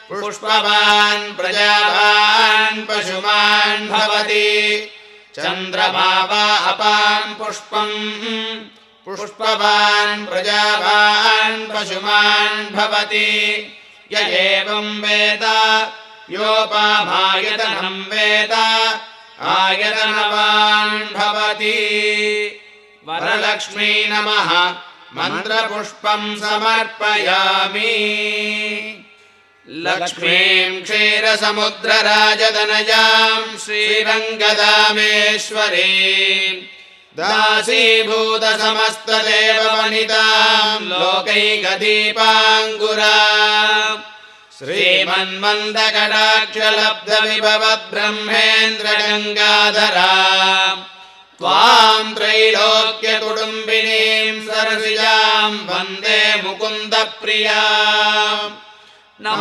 पुष्पवान् प्रजावान् पशुमान् भवति चन्द्रमा वा अपां पुष्पम् पुष्पवान् प्रजावान् पशुमान् भवति य एवं वेद योपामायतनं वेद आयतनवान् भवति वरलक्ष्मी नमः मन्त्रपुष्पं समर्पयामि लक्ष्मीं क्षीरसमुद्रराजतनयां श्रीरङ्गदामेश्वरीं दासीभूतसमस्तदेववनितां लोकैकदीपाङ्कुरां श्रीमन्मन्दकटाक्षलब्धविभवद्ब्रह्मेन्द्रगङ्गाधरां त्वां त्रैलोक्यकुटुम्बिनीं सरसिजां वन्दे मुकुन्दप्रियाम्